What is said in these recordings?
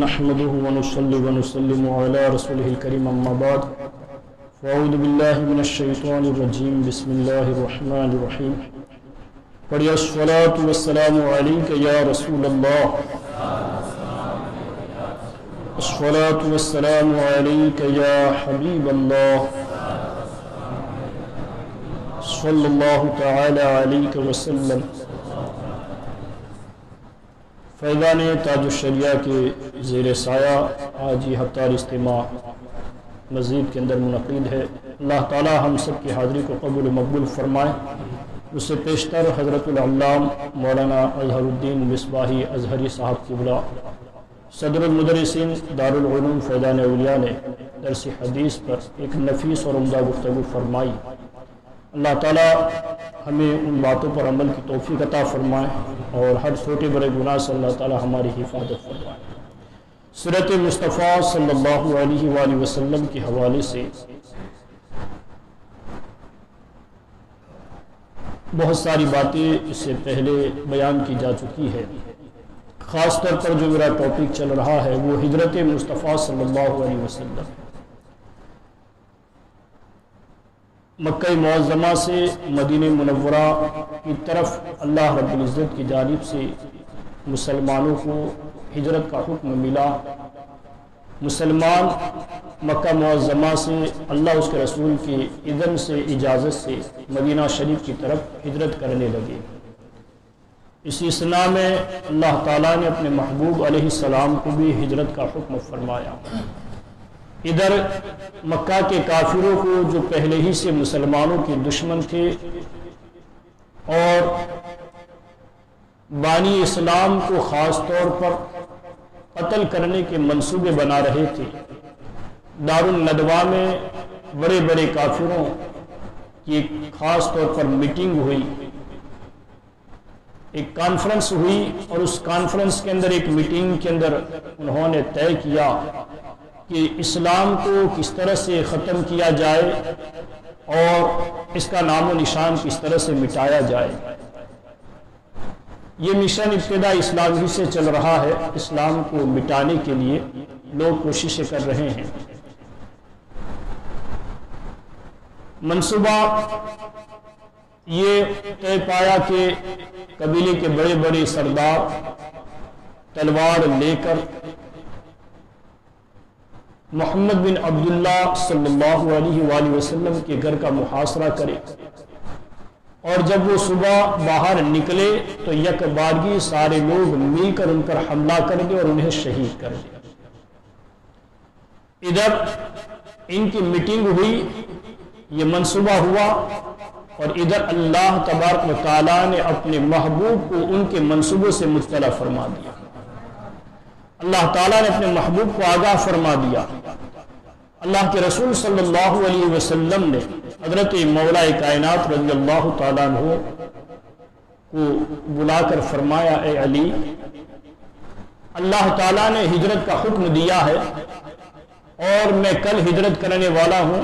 نحمده ونصلي ونسلم على رسوله الكريم أما بعد فأعوذ بالله من الشيطان الرجيم بسم الله الرحمن الرحيم پڑھیے الصلاة والسلام عليك يا رسول الله الصلاة والسلام عليك يا حبيب الله صلى الله تعالى عليك وسلم۔ فیضان تاج الشریعہ کے زیر سایہ آج یہ ہفتہ اجتماع مسجد کے اندر منعقد ہے۔ اللہ تعالی ہم سب کی حاضری کو قبول و مقبول فرمائے۔ اس سے پیشتر حضرت العلام مولانا اظہر الدین مصباحی ازہری صاحب قبلہ صدر المدرسین دارالعلوم فیضان اولیاء نے درس حدیث پر ایک نفیس اور عمدہ گفتگو فرمائی۔ اللہ تعالی ہمیں ان باتوں پر عمل کی توفیق عطا فرمائے اور ہر چھوٹے بڑے گناہ سے اللہ تعالی ہماری حفاظت فرمائے۔ سیرت مصطفیٰ صلی اللہ علیہ وآلہ وسلم کے حوالے سے بہت ساری باتیں اس سے پہلے بیان کی جا چکی ہے۔ خاص طور پر جو میرا ٹاپک چل رہا ہے وہ ہجرت مصطفیٰ صلی اللہ علیہ وسلم، مکہ معظمہ سے مدینہ منورہ کی طرف اللہ رب العزت کی جانب سے مسلمانوں کو ہجرت کا حکم ملا۔ مسلمان مکہ معظمہ سے اللہ اس کے رسول کی اذن سے اجازت سے مدینہ شریف کی طرف ہجرت کرنے لگے۔ اسی اثناء میں اللہ تعالیٰ نے اپنے محبوب علیہ السلام کو بھی ہجرت کا حکم فرمایا۔ ادھر مکہ کے کافروں کو جو پہلے ہی سے مسلمانوں کے دشمن تھے اور بانی اسلام کو خاص طور پر قتل کرنے کے منصوبے بنا رہے تھے، دارالندوہ میں بڑے بڑے کافروں کی خاص طور پر میٹنگ ہوئی، ایک کانفرنس ہوئی، اور اس کانفرنس کے اندر ایک میٹنگ کے اندر انہوں نے طے کیا کہ اسلام کو کس طرح سے ختم کیا جائے اور اس کا نام و نشان کس طرح سے مٹایا جائے۔ یہ مشن ابتدا اسلام ہی سے چل رہا ہے، اسلام کو مٹانے کے لیے لوگ کوششیں کر رہے ہیں۔ منصوبہ یہ طے پایا کہ قبیلے کے بڑے بڑے سردار تلوار لے کر محمد بن عبداللہ صلی اللہ علیہ وآلہ وسلم کے گھر کا محاصرہ کرے، اور جب وہ صبح باہر نکلے تو یک بارگی سارے لوگ مل کر ان پر حملہ کر دیں اور انہیں شہید کر دیں۔ ادھر ان کی میٹنگ ہوئی، یہ منصوبہ ہوا، اور ادھر اللہ تبارک و تعالیٰ نے اپنے محبوب کو ان کے منصوبوں سے مطلع فرما دیا۔ اللہ تعالیٰ نے اپنے محبوب کو آگاہ فرما دیا۔ اللہ کے رسول صلی اللہ علیہ وسلم نے حضرت مولا کائنات رضی اللہ تعالیٰ عنہ کو بلا کر فرمایا، اے علی، اللہ تعالیٰ نے ہجرت کا حکم دیا ہے اور میں کل ہجرت کرنے والا ہوں۔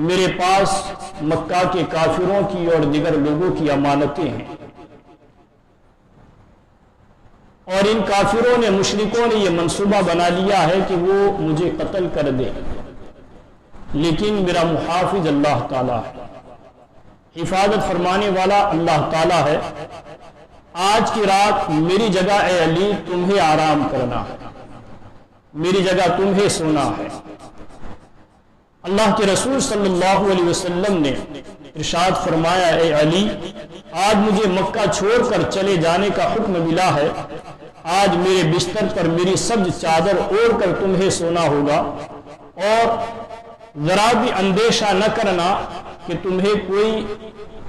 میرے پاس مکہ کے کافروں کی اور دیگر لوگوں کی امانتیں ہیں، اور ان کافروں نے، مشرکوں نے یہ منصوبہ بنا لیا ہے کہ وہ مجھے قتل کر دیں، لیکن میرا محافظ اللہ تعالیٰ ہے، حفاظت فرمانے والا اللہ تعالیٰ ہے۔ آج کی رات میری جگہ اے علی تمہیں آرام کرنا ہے، میری جگہ تمہیں سونا ہے۔ اللہ کے رسول صلی اللہ علیہ وسلم نے ارشاد فرمایا، اے علی، آج مجھے مکہ چھوڑ کر چلے جانے کا حکم ملا ہے۔ آج میرے بستر پر میری سبز چادر اوڑھ کر تمہیں سونا ہوگا، اور ذرا بھی اندیشہ نہ کرنا کہ تمہیں کوئی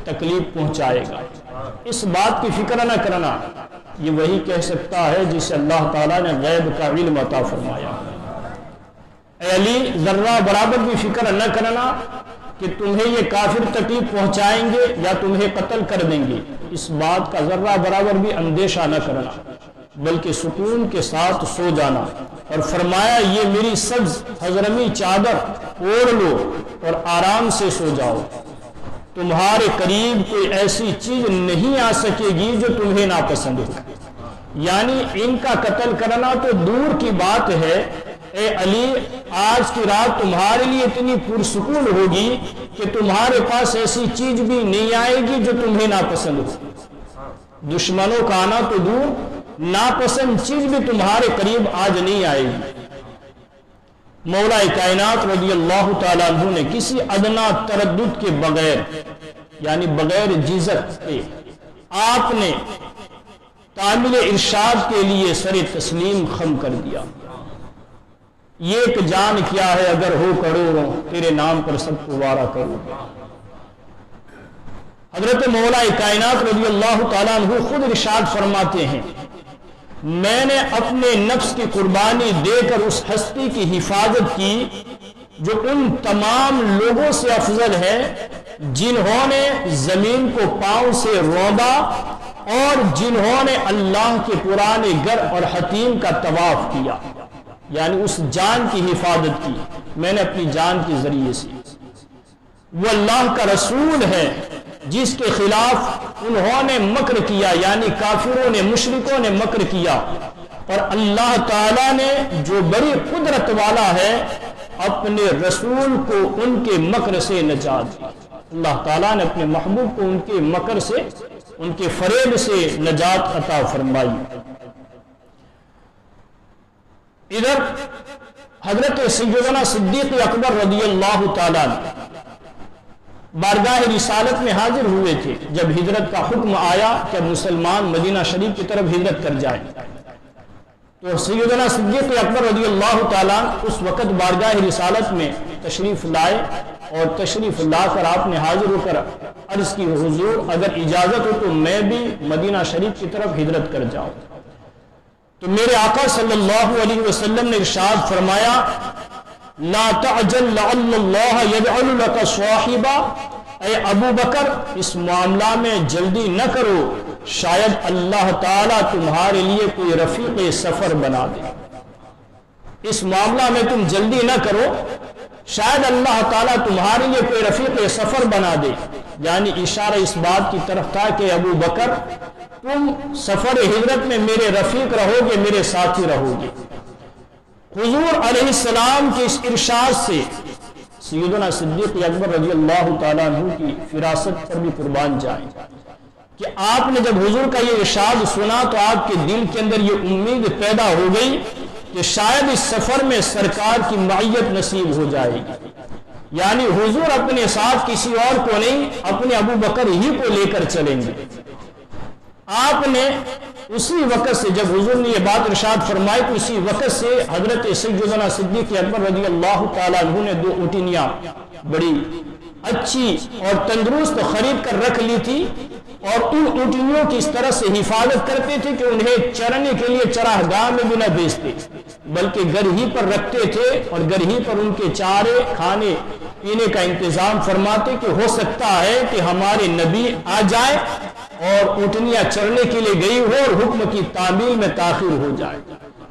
تکلیف پہنچائے گا، اس بات کی فکر نہ کرنا۔ یہ وہی کہہ سکتا ہے جسے اللہ تعالیٰ نے غیب کا علم عطا فرمایا۔ اے علی، ذرہ برابر بھی فکر نہ کرنا کہ تمہیں یہ کافر تکلیف پہنچائیں گے یا تمہیں قتل کر دیں گے، اس بات کا ذرہ برابر بھی اندیشہ نہ کرنا، بلکہ سکون کے ساتھ سو جانا۔ اور فرمایا، یہ میری سبز حضرمی چادر اوڑھ لو اور آرام سے سو جاؤ، تمہارے قریب کوئی ایسی چیز نہیں آ سکے گی جو تمہیں ناپسند ہو۔ यानी इनका कत्ल करना तो दूर की बात है, ए अली आज की रात तुम्हारे लिए इतनी पुरसुकून होगी कि तुम्हारे पास ऐसी चीज भी नहीं आएगी जो तुम्हें नापसंद हो। दुश्मनों का आना तो दूर, नापसंद चीज भी तुम्हारे करीब आज नहीं आएगी। मौला कायनात रज़ियल्लाहु ताला अन्हु ने किसी अदना तरद्दुद के बगैर, यानी बगैर जिज़त के, आपने तामिल इरशाद के लिए सर तस्लीम खम कर दिया। ये एक जान क्या है अगर हो करोड़ों, तेरे नाम पर सबको वारा करोगे। हजरत मौला कायनात रज़ियल्लाहु ताला अन्हु खुद इरशाद फरमाते हैं, मैंने अपने नफ्स की कुर्बानी देकर उस हस्ती की हिफाजत की जो उन तमाम लोगों से अफजल है जिन्होंने जमीन को पांव से रौंदा और जिन्होंने अल्लाह के पुराने घर और हतीम का तवाफ किया। यानी उस जान की हिफाजत की मैंने अपनी जान के जरिए से। वो अल्लाह का रसूल है जिसके खिलाफ उन्होंने मक्र किया, यानी काफिरों ने, मुशरिकों ने मक्र किया, और अल्लाह ताला ने जो बड़ी कुदरत वाला है अपने रसूल को उनके मक्र से नजात दी। अल्लाह ताला ने अपने महबूब को उनके मक्र से, उनके फरेब से नजात अता फरमाई। इधर हजरत सैयदना सिद्दीक अकबर रज़ियल्लाहु ताला बारगाह रिसालत में हाजिर हुए थे जब हिजरत का हुक्म आया कि मुसलमान मदीना शरीफ की तरफ हिजरत कर जाए। तो सैयदना सिद्दीक अकबर रज़ियल्लाहु ताला उस वक़्त बारगाह रिसालत में तशरीफ लाए और तशरीफ लाकर आपने हाजिर होकर अर्ज की, हुजूर अगर इजाजत हो तो मैं भी मदीना शरीफ की तरफ हिजरत कर जाऊं। तो मेरे आका सल्लल्लाहु अलैहि वसल्लम ने इरशाद फरमाया, ला तअजल लअल्लाह यजअल लक स्वाहिबा, ऐ अबू बकर इस मामला में जल्दी न करो, शायद अल्लाह ताला तुम्हारे लिए कोई रफीक सफर बना दे। इस मामला में तुम जल्दी न करो, शायद अल्लाह ताला तुम्हारे लिए कोई रफीक सफर बना दे। यानी इशारा इस बात की तरफ था कि अबू बकर तुम सफर हिजरत में मेरे रफीक रहोगे, मेरे साथी रहोगे। हुजूर अलैहिस्सलाम के इस इरशाद से सैयदना सिद्दीक अकबर रज़ियल्लाहु ताला अन्हु की फिरासत पर भी कुर्बान जाए कि आपने जब हुजूर का ये इरशाद सुना तो आपके दिल के अंदर ये उम्मीद पैदा हो गई कि शायद इस सफर में सरकार की मईयत नसीब हो जाएगी। यानी हुजूर अपने साथ किसी और को नहीं, अपने अबू बकर ही को लेकर चलेंगे। आपने उसी वक़्त से जब हुजूर ने ये बात इरशाद फरमाई तो उसी वक़्त से हजरत सैयदना सिद्दीक अकबर रज़ियल्लाहु ताला अन्हु ने 2 ऊँटनियाँ बड़ी अच्छी और तंदुरुस्त खरीद कर रख ली थी और उन ऊँटनियों की इस तरह से हिफाजत करते थे कि उन्हें चरने के लिए चरागाह में भी न बेचते बल्कि घर ही पर रखते थे और घर ही पर उनके चारे खाने पीने का इंतजाम फरमाते कि हो सकता है कि हमारे नबी आ जाए और ऊँटनियाँ चरने के लिए गई हो और हुक्म की तामील में ताखिर हो जाए।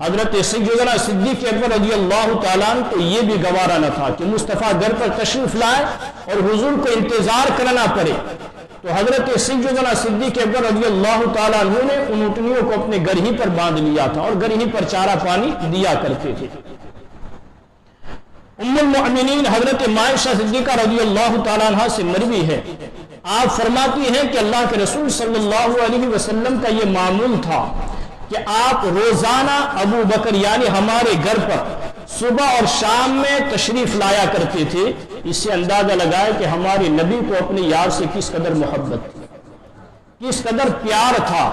हजरत सैयदना सिद्दीक अकबर रज़ियल्लाहु ताला अन्हु को यह भी गवारा न था कि मुस्तफ़ा घर पर तशरीफ लाए और हुजूर को इंतजार करना पड़े। तो हजरत सैयदना सिद्दीक अकबर रज़ियल्लाहु ताला अन्हु ने उन ऊँटनियों को अपने घर ही पर बांध लिया था और घर ही पर चारा पानी दिया करते थे। उम्मुल मुअमिनीन हजरत मायशा सिद्दीका रज़ियल्लाहु ताला अन्हा से मरवी है, आप फरमाती हैं कि अल्लाह के रसूल सल्लल्लाहु अलैहि वसल्लम का ये मामूल था कि आप रोजाना अबू बकर यानी हमारे घर पर सुबह और शाम में तशरीफ लाया करते थे। इससे अंदाजा लगाए कि हमारे नबी को अपने यार से किस कदर मोहब्बत थी, किस कदर प्यार था।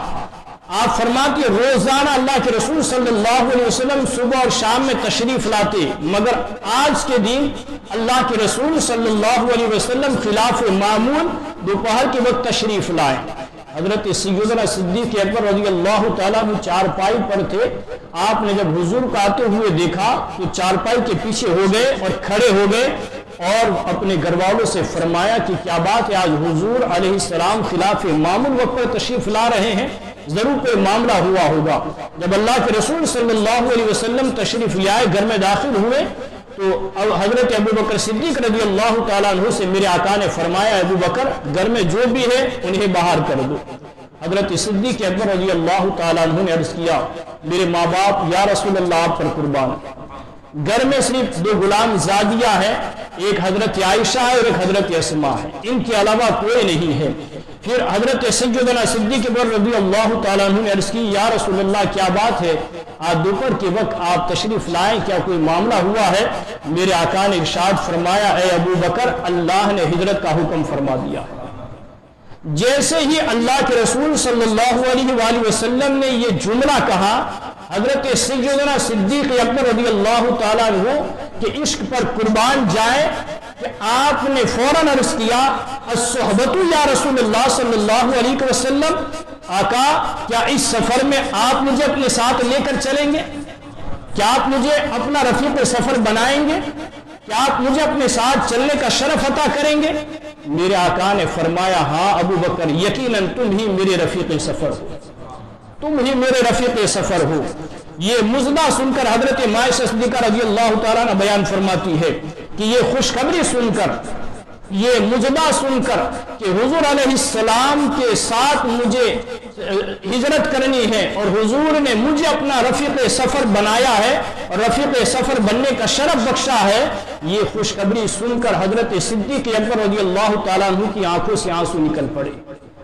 आप फरमाते रोजाना अल्लाह के रसूल सल्लल्लाहु अलैहि वसल्लम सुबह और शाम में तशरीफ लाते, मगर आज के दिन अल्लाह के रसूल सल्लल्लाहु अलैहि वसल्लम खिलाफ मामूल दोपहर के वक्त तशरीफ लाए। हजरत सैयदना सिद्दीक अकबर रज़ियल्लाहु ताला अन्हु चारपाई पर थे। आपने जब हुजूर को आते हुए देखा तो चारपाई के पीछे हो गए और खड़े हो गए और अपने घर वालों से फरमाया कि क्या बात है, आज हुजूर अलैहिस्सलाम खिलाफ मामूल वक्त पर तशरीफ ला रहे हैं, जरूर कोई मामला हुआ होगा। जब अल्लाह के रसूल सल्लल्लाहु अलैहि वसल्लम तशरीफ लाए, घर में दाखिल हुए तो अब हजरत अबू बकर सिद्दीक रज़ियल्लाहु ताला अन्हु से मेरे आका ने फरमाया, अबू बकर घर में जो भी है उन्हें बाहर कर दो। حضرت صدیق اکبر رضی اللہ تعالیٰ عنہ نے عرض کیا میرے ماں باپ یا رسول اللہ آپ پر قربان، گھر میں صرف 2 غلام زادیہ ہیں، ایک حضرت عائشہ ہے اور ایک حضرت اسماء ہے، ان کے علاوہ کوئی نہیں ہے۔ پھر حضرت سیدنا صدیق اکبر رضی اللہ تعالیٰ عنہ نے عرض کی یا رسول اللہ کیا بات ہے، آج دوپہر کے وقت آپ تشریف لائیں، کیا کوئی معاملہ ہوا ہے؟ میرے آقا نے ارشاد فرمایا اے ابو بکر اللہ نے ہجرت کا حکم فرما دیا۔ جیسے ہی اللہ کے رسول صلی اللہ علیہ وآلہ وسلم نے یہ جملہ کہا، حضرت سیدنا صدیق اکبر رضی اللہ تعالیٰ عنہ کہ عشق پر قربان جائے کہ آپ نے فوراً عرض کیا الصحبۃ یا رسول اللہ صلی اللہ علیہ وسلم، آقا کیا اس سفر میں آپ مجھے اپنے ساتھ لے کر چلیں گے؟ کیا آپ مجھے اپنا رفیق سفر بنائیں گے؟ کیا آپ مجھے اپنے ساتھ چلنے کا شرف عطا کریں گے؟ میرے آقا نے فرمایا ہاں ابو بکر یقیناً تم ہی میرے رفیق سفر ہو، تم ہی میرے رفیق سفر ہو۔ یہ مزدہ سن کر حضرت عائشہ صدیقہ رضی اللہ تعالیٰ نے بیان فرماتی ہے کہ یہ خوشخبری سن کر، یہ مزدہ سن کر کہ حضور علیہ السلام کے ساتھ مجھے ہجرت کرنی ہے اور حضور نے مجھے اپنا رفیق سفر بنایا ہے اور رفیق سفر بننے کا شرف بخشا ہے، یہ خوشخبری سن کر حضرت صدیق اکبر رضی اللہ تعالیٰ عنہ کی آنکھوں سے آنسو نکل پڑے،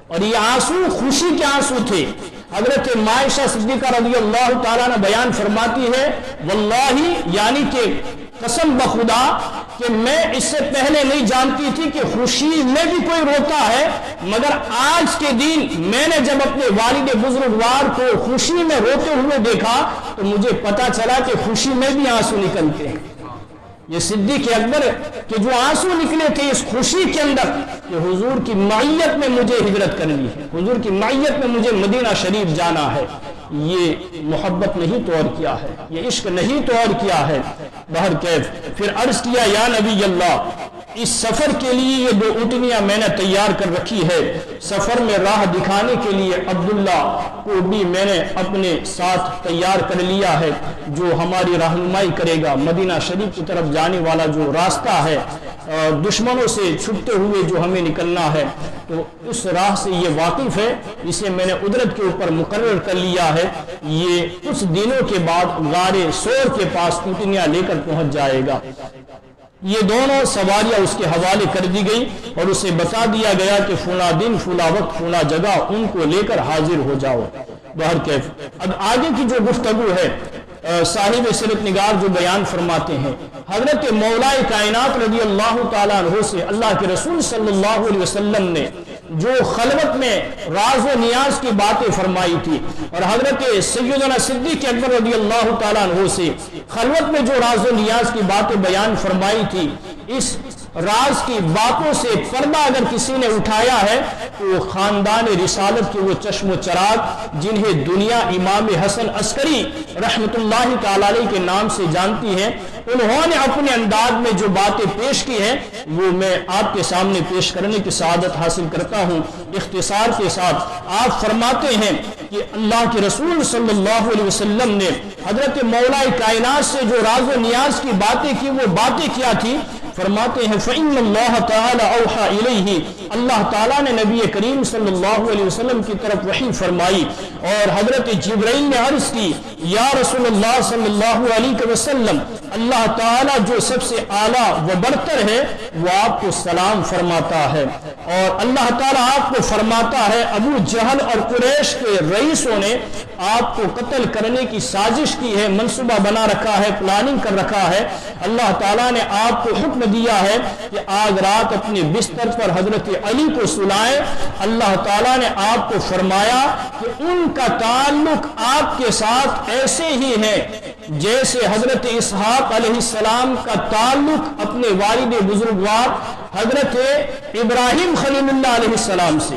اور یہ آنسو خوشی کے آنسو تھے۔ حضرت عائشہ صدیقہ رضی اللہ تعالیٰ نے بیان فرماتی ہے واللہ یعنی کہ قسم بخدا کہ میں اس سے پہلے نہیں جانتی تھی کہ خوشی میں بھی کوئی روتا ہے، مگر آج کے دن میں نے جب اپنے والد بزرگوار کو خوشی میں روتے ہوئے دیکھا تو مجھے پتا چلا کہ خوشی میں بھی آنسو نکلتے ہیں۔ یہ صدیق اکبر کے جو آنسو نکلے تھے اس خوشی کے اندر کہ حضور کی معیت میں مجھے ہجرت کرنی ہے، حضور کی معیت میں مجھے مدینہ شریف جانا ہے، یہ محبت نہیں تو اور کیا ہے، یہ عشق نہیں تو اور کیا ہے۔ بہرکیف پھر عرض کیا یا نبی اللہ اس سفر کے لیے یہ 2 اونٹنیاں میں نے تیار کر رکھی ہے، سفر میں راہ دکھانے کے لیے عبداللہ کو بھی میں نے اپنے ساتھ تیار کر لیا ہے جو ہماری رہنمائی کرے گا، مدینہ شریف کی طرف جانے والا جو راستہ ہے دشمنوں سے چھپتے ہوئے جو ہمیں نکلنا ہے تو اس راہ سے یہ واقف ہے، اسے میں نے ادرت کے اوپر مقرر کر لیا ہے، یہ کچھ دنوں کے بعد غار سور کے پاس اونٹنیاں لے کر پہنچ جائے گا۔ یہ دونوں سواریاں اس کے حوالے کر دی گئی اور اسے بتا دیا گیا کہ فلاں دن فلاں وقت فلاں جگہ ان کو لے کر حاضر ہو جاؤ۔ بہرکیف اب آگے کی جو گفتگو ہے صاحب سیرت نگار جو بیان فرماتے ہیں حضرت مولا کائنات رضی اللہ تعالیٰ عنہ سے اللہ کے رسول صلی اللہ علیہ وسلم نے جو خلوت میں راز و نیاز کی باتیں فرمائی تھی اور حضرت سیدنا صدیق اکبر رضی اللہ تعالیٰ عنہ سے خلوت میں جو راز و نیاز کی باتیں بیان فرمائی تھی، اس راز کی باتوں سے پردہ اگر کسی نے اٹھایا ہے تو وہ خاندان رسالت کے وہ چشم و چراغ جنہیں دنیا امام حسن عسکری رحمت اللہ تعالی علیہ کے نام سے جانتی ہیں، انہوں نے اپنے انداز میں جو باتیں پیش کی ہیں وہ میں آپ کے سامنے پیش کرنے کی سعادت حاصل کرتا ہوں۔ اختصار کے ساتھ آپ فرماتے ہیں کہ اللہ کے رسول صلی اللہ علیہ وسلم نے حضرت مولا کائنات سے جو راز و نیاز کی باتیں کی وہ باتیں کیا تھی، فرماتے ہیں فَإِنَّ اللَّهَ تَعَالَى أَوْحَى إِلَيْهِ، اللہ تعالیٰ نے نبی کریم صلی اللہ علیہ وسلم کی طرف وحی فرمائی اور حضرت جبرائیل نے عرض کی یا رسول اللہ صلی اللہ علیہ وسلم اللہ تعالیٰ جو سب سے اعلیٰ و برتر ہے وہ آپ کو سلام فرماتا ہے، اور اللہ تعالیٰ آپ کو فرماتا ہے ابو جہل اور قریش کے رئیسوں نے آپ کو قتل کرنے کی سازش کی ہے، منصوبہ بنا رکھا ہے، پلاننگ کر رکھا ہے، اللہ تعالیٰ نے آپ کو حکم دیا ہے کہ آج رات اپنے بستر پر حضرت علی کو سلائیں۔ اللہ تعالیٰ نے آپ کو فرمایا کہ ان کا تعلق آپ کے ساتھ ایسے ہی ہے جیسے حضرت اسحاق علیہ السلام کا تعلق اپنے والد بزرگوار حضرت ابراہیم خلیل اللہ علیہ السلام سے،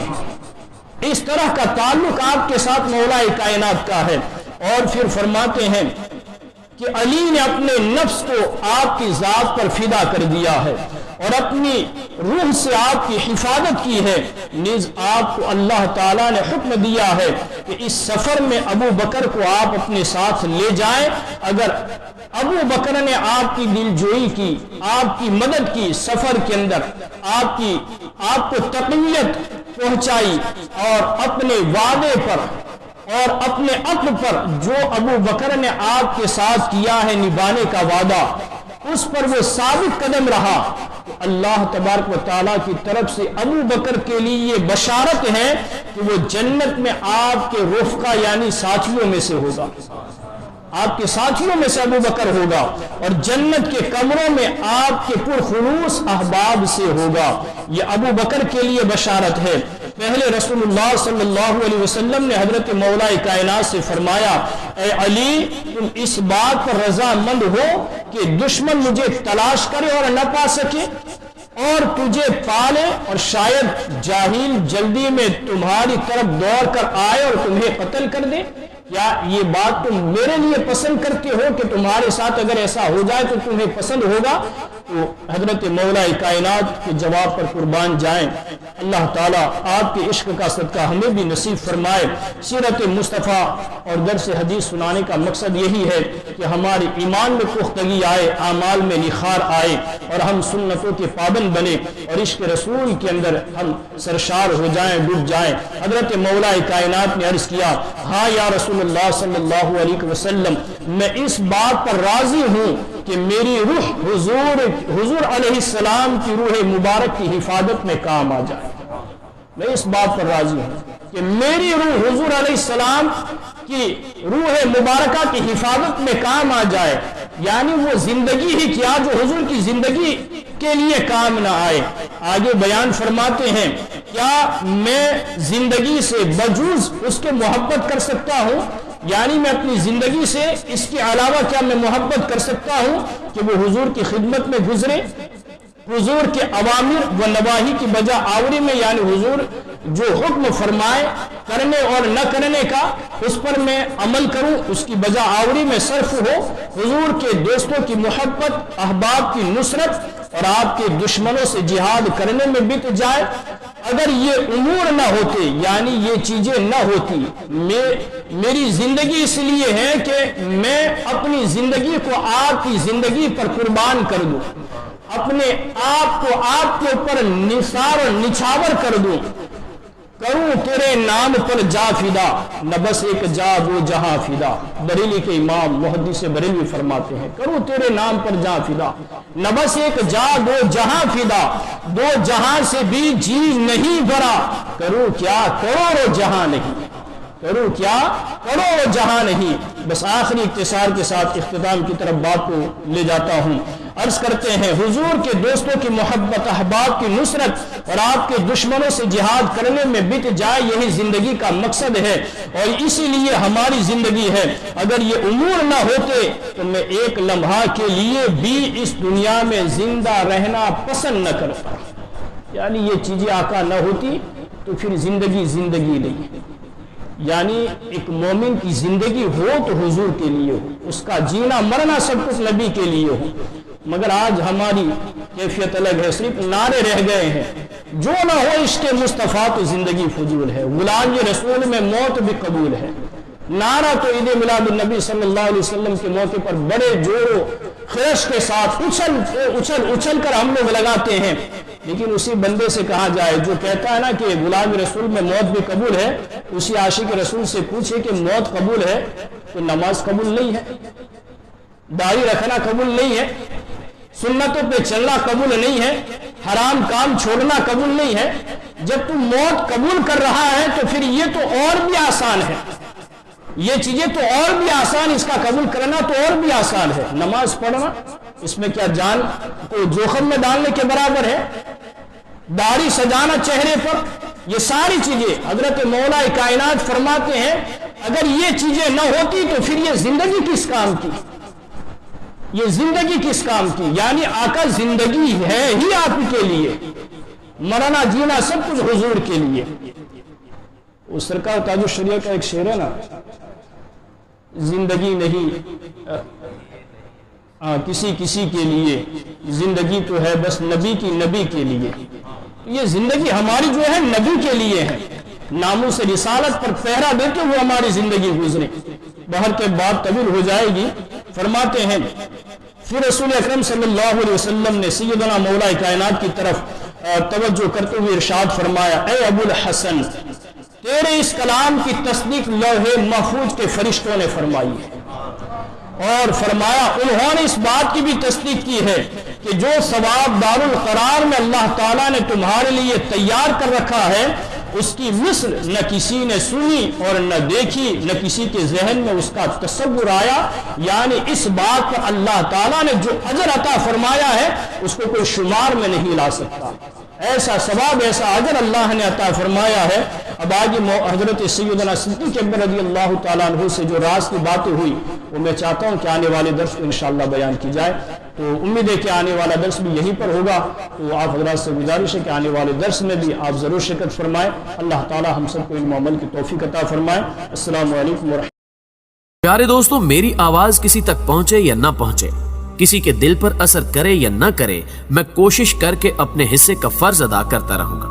اس طرح کا تعلق آپ کے ساتھ مولا کائنات کا ہے۔ اور پھر فرماتے ہیں کہ علی نے اپنے نفس کو آپ کی ذات پر فدا کر دیا ہے اور اپنی روح سے آپ کی حفاظت کی ہے، نیز آپ کو اللہ تعالیٰ نے حکم دیا ہے کہ اس سفر میں ابو بکر کو آپ اپنے ساتھ لے جائیں۔ اگر ابو بکر نے آپ کی دلجوئی کی، آپ کی مدد کی، سفر کے اندر آپ کو تقویت पहुंचाई और अपने वादे पर और अपने अक्ल पर जो अबू बकर ने आपके साथ किया है निभाने का वादा, उस पर वो साबित कदम रहा, तो अल्लाह तबारक व तआला की तरफ से अबू बकर के लिए ये बशारत है कि वो जन्नत में आपके रुफ़का यानी साथियों में से होगा, आपके साथियों में से अबू बकर होगा, और जन्नत के कमरों में आपके पुरखुलूस अहबाब से होगा। ये अबू बकर के लिए बशारत है। पहले रसूलुल्लाह सल्लल्लाहु अलैहि वसल्लम ने हजरत मौलाए कायनात से फरमाया, ए अली, तुम इस बात पर रजामंद हो कि दुश्मन मुझे तलाश करे और न पा सके और तुझे पाले, और शायद जाहिल जल्दी में तुम्हारी तरफ दौड़ कर आए और तुम्हें कत्ल कर दे? क्या ये बात तुम मेरे लिए पसंद करते हो कि तुम्हारे साथ अगर ऐसा हो जाए तो तुम्हें पसंद होगा? तो हजरत मौलाए कायनात के जवाब पर कुर्बान जाएं। अल्लाह ताला आपके इश्क का सदका हमें भी नसीब फरमाए। सीरत मुस्तफ़ा और दर्स हदीस सुनाने का मकसद यही है कि हमारे ईमान में पुख्तगी आए, आमाल में निखार आए और हम सुन्नतों के पाबंद बने और इश्क रसूल के अंदर हम सरशार हो जाएं, डूब जाएं। हजरत मौलाए कायनात ने अर्ज किया, हाँ या रसूलुल्लाह सल्लल्लाहु अलैहि वसल्लम, मैं इस बात पर राजी हूँ कि मेरी रूह हुजूर अलैहिस्सलाम की रूह मुबारक की हिफाजत में काम आ जाए। मैं इस बात पर राजी हूँ कि मेरी रूह हुजूर अलैहिस्सलाम की रूह मुबारका की हिफाजत में काम आ जाए, यानी वो जिंदगी ही क्या जो हुजूर की जिंदगी के लिए काम ना आए। आगे बयान फरमाते हैं, क्या मैं जिंदगी से बजूज उसके मोहब्बत कर सकता हूँ, यानी मैं अपनी जिंदगी से इसके अलावा क्या मैं मोहब्बत कर सकता हूँ कि वो हुजूर की खिदमत में गुजरे, हुजूर के अवामिर व नवाही की बजा आवरी में, यानी हुजूर जो हुक्म फरमाए करने और न करने का उस पर मैं अमल करूं, उसकी बजा आवरी में सर्फ हो, हुजूर के दोस्तों की मोहब्बत, अहबाब की नुसरत और आपके दुश्मनों से जिहाद करने में बीत जाए। अगर ये उमूर ना होते, यानी ये चीजें ना होती, मेरी जिंदगी इसलिए है कि मैं अपनी जिंदगी को आपकी जिंदगी पर कुर्बान कर दूं, अपने आप को आपके ऊपर निसार और निछावर कर दूं, करूं तेरे नाम पर जा फिदा, न बस एक जा वो जहां फिदा। बरेली के इमाम मुहद्दिस बरेली फरमाते हैं, करूं तेरे नाम पर जा फिदा, न बस एक जा दो जहां फिदा, दो जहां से भी जी नहीं भरा, करूं क्या करोड़ों जहां नहीं, करूं क्या करोड़ों जहां नहीं। बस आखिरी इख्तिसार के साथ इख्तिताम की तरफ बात को ले जाता हूं। अर्ज करते हैं, हुजूर के दोस्तों की मोहब्बत, अहबाब की नुसरत और आपके दुश्मनों से जिहाद करने में बीत जाए, यही जिंदगी का मकसद है और इसीलिए हमारी जिंदगी है। अगर ये उमूर ना होते तो मैं एक लम्हा के लिए भी इस दुनिया में जिंदा रहना पसंद न करता, यानी ये चीजें आका न होती तो फिर जिंदगी जिंदगी नहीं। यानी एक मोमिन की जिंदगी हो तो हुजूर के लिए हो, उसका जीना मरना सब कुछ नबी के लिए हो। मगर आज हमारी कैफियत अलग है, सिर्फ नारे रह गए हैं, जो ना हो इश्क़ मुस्तफ़ा तो जिंदगी फजूल है, गुलाम रसूल में मौत भी कबूल है। नारा तो ईद मिलादुन नबी सल्लल्लाहु अलैहि वसल्लम के मौके पर बड़े जोरों खरोश के साथ उछल कर हम लोग लगाते हैं, लेकिन उसी बंदे से कहा जाए जो कहता है ना कि गुलाम रसूल में मौत भी कबूल है, उसी आशिक रसूल से पूछे कि मौत कबूल है तो नमाज कबूल नहीं है, दाढ़ी रखना कबूल नहीं है, सुन्नतों पे चलना कबूल नहीं है, हराम काम छोड़ना कबूल नहीं है। जब तू मौत कबूल कर रहा है तो फिर ये तो और भी आसान है, ये चीजें तो और भी आसान, इसका कबूल करना तो और भी आसान है। नमाज पढ़ना इसमें क्या जान को जोखिम में डालने के बराबर है, दाढ़ी सजाना चेहरे पर, ये सारी चीजें हजरत मौलाए कायनात फरमाते हैं, अगर ये चीजें न होती तो फिर ये जिंदगी किस काम की, ये जिंदगी किस काम की। यानी आका जिंदगी है ही आपके लिए, मरना जीना सब कुछ हुजूर के लिए। उस सरकार ताजुल शरिया का एक शेर है ना, जिंदगी नहीं किसी किसी के लिए, जिंदगी तो है बस नबी की नबी के लिए। ये जिंदगी हमारी जो है नबी के लिए है, नामों से रिसालत पर पहरा देते हुए हमारी जिंदगी गुजरे। बाहर के बाद तवील हो जाएगी। फरमाते हैं, फिर रसूल अकरम सल्लल्लाहु अलैहि वसल्लम ने सैयदना मौलाए कायनात की तरफ तवज्जो करते हुए इरशाद फरमाया, ए अबुल हसन, तेरे इस कलाम की तस्दीक लौहे महफूज के फरिश्तों ने फरमाई है। और फरमाया उन्होंने इस बात की भी तस्दीक की है कि जो सवाब दारुल करार में अल्लाह ताला ने तुम्हारे लिए तैयार कर रखा है, उसकी मिस्ल न किसी ने सुनी और न देखी, न किसी के जहन में उसका तसव्वुर आया। यानी इस बात पर अल्लाह ताला ने जो अजर अता फरमाया है उसको कोई शुमार में नहीं ला सकता। ऐसा सवाब, ऐसा अजर अल्लाह ने अता फरमाया है। अब आगे हजरत सैयदना सिद्दीक़ अकबर रज़ी अल्लाह ताला अन्हु से जो राज की बातें हुई वो मैं चाहता हूँ कि आने वाले दर्स में इंशाअल्लाह बयान की जाए। तो उम्मीद है कि आने वाला दर्स भी यहीं पर होगा। तो आप हज़रात से गुजारिश है कि आने वाले दर्स में भी आप ज़रूर शिरकत फरमाएँ। अल्लाह ताला हम सबको इल्म अमल की तौफीक अता फरमाए। अस्सलामु अलैकुम व रहमतुल्लाह। प्यारे दोस्तों, मेरी आवाज किसी तक पहुंचे या ना पहुंचे, किसी के दिल पर असर करे या ना करे, मैं कोशिश करके अपने हिस्से का फर्ज अदा करता रहूंगा।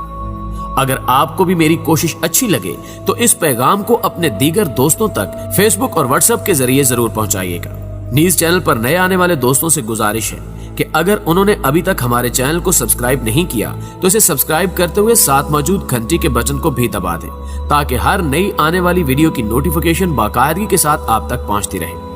अगर आपको भी मेरी कोशिश अच्छी लगे तो इस पैगाम को अपने दीगर दोस्तों तक फेसबुक और व्हाट्सएप के जरिए जरूर पहुंचाइएगा। न्यूज़ चैनल पर नए आने वाले दोस्तों से गुजारिश है कि अगर उन्होंने अभी तक हमारे चैनल को सब्सक्राइब नहीं किया तो इसे सब्सक्राइब करते हुए साथ मौजूद घंटी के बटन को भी दबा दें, ताकि हर नई आने वाली वीडियो की नोटिफिकेशन बाकायदगी के साथ आप तक पहुंचती रहे।